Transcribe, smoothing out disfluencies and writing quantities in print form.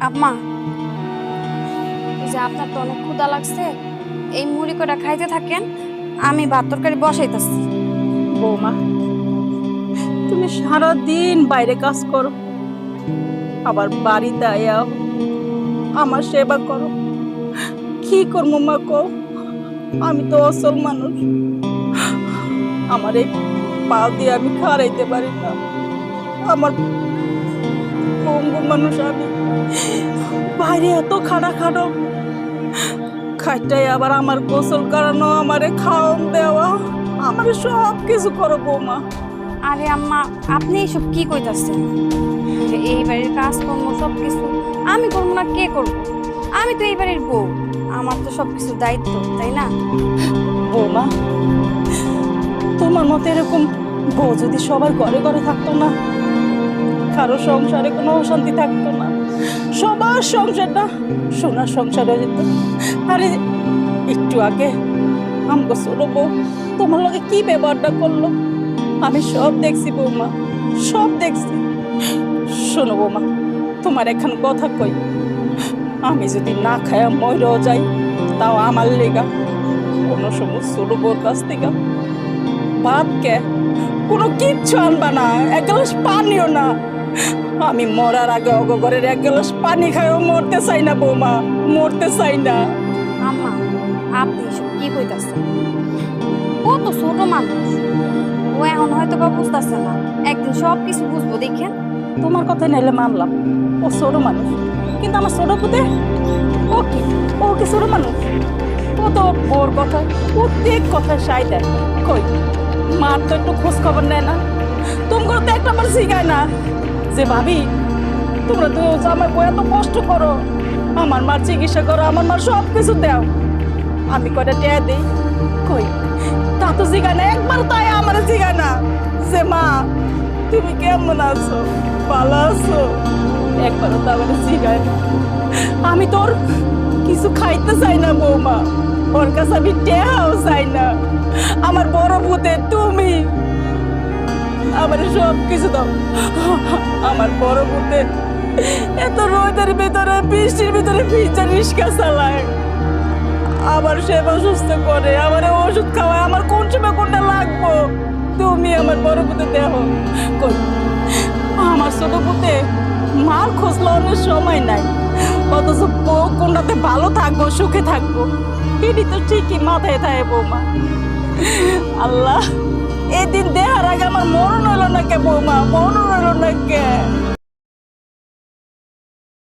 আম্মা, এই যে আপনার তো অনেক ক্ষুধা লাগছে, এই মুড়ি কটা খাইতে থাকেন, আমি ভাত তরকারি বসাইতেছি। বৌমা, তুমি সারাদিন বাইরে কাজ করো, আবার বাড়িতে আয়াও আমার সেবা করো। কি করবো মা কও? আমি তো অসল মানুষ, আমার এই পা দিয়ে আমি খাড়াইতে পারি না। আমার পঙ্গু মানুষ আমি, বাইরে এত খাটা খাটো খাইটাই আবার আমার গোসল করানো, আমারে খাওয়ান দেওয়া, আমারে সব কিছু করো বৌমা। আরে আম্মা, আপনি এসব কি কইতাছেন? যে এই বাড়ির কাজ কর্ম সব কিছু আমি করবো না, কে করবো? আমি তো এই বাড়ির বউ, আমার তো সব কিছুর দায়িত্ব, তাই না? বৌমা, তোমার মতো এরকম বউ যদি সবার ঘরে ঘরে থাকতো না, কারো সংসারে কোনো অশান্তি থাকতো না, সবার সংসারটা সোনার সংসার হয়ে যেত। আরে একটু আগে আমগো ছোট বউ তোমার লগে কি ব্যবহারটা করলো, আমি সব দেখছি বৌমা, সব দেখছি। শোনো বৌমা, তোমার এখন কথা কই, আমি যদি না খায়া মরেও যাই, তাও আমার লেগা কোনো সময় ছোট বউর কাছ থেকে ভাত কে কোনো কিচ্ছু আনবা না, এক গ্লাস পানিও না। আমি মরার আগে অগগরের এক গ্লাস পানি খাইও মরতে চাই না বৌমা, মরতে চাই না। আম্মা, আপনি এসব কি কইতাছেন? ও তো ছোট মানুষ, ও এখন হয়তো বা বুঝতেছে না, একদিন সব কিছু বুঝবো, দেখেন। তোমার কথা নাইলে মানলাম, ও ছোট মানুষ, কিন্তু আমার ছোট পুতে ও কি, ও কি ছোট মানুষ? ও তো ওর কথা প্রত্যেক কথায় সাই দেয়। কই মার তো একটু খোঁজ খবর নেয় না, তোমার তো একটা আমার শিখায় না যে ভাবি তোমরা তো আমার বই এত কষ্ট করো, আমার মার চিকিৎসা করো, আমার মার সব কিছু দাও, আমি কয়টা টেয়া দিই। কই তা তো শিখায় না, একবার তাই আমার শিখায় না যে মা তুমি কেমন আছো, ভালো আছো, একবারও তো আমার শিখায় না। আমি তোর কিছু খাইতে চাই না বৌমা, ওর কাছে আমি টেহাও চাই না। আমার বড় পুতে তুমি আমার সব কিছু দাও। আমার বড় পুতে এত রোদের ভিতরে বৃষ্টির ভিতরে ভিজা রিস্কা চালায়, আমার সেবা সুস্থ করে, আমার ওষুধ খাওয়ায়, আমার কোন সময় কোনটা লাগবো তুমি আমার বড় পুতে দেহ। কই আমার ছোট পুতে মার খোঁজ লওয়ার সময় নাই, অথচ বউ কোনটাতে ভালো থাকবো, সুখে থাকবো, এটি তো ঠিকই মাথায় থাকে বৌমা। আল্লাহ, এদিন দেহার আগে আমার মরণ হইল না কে বৌমা, মরণ হইল না কে?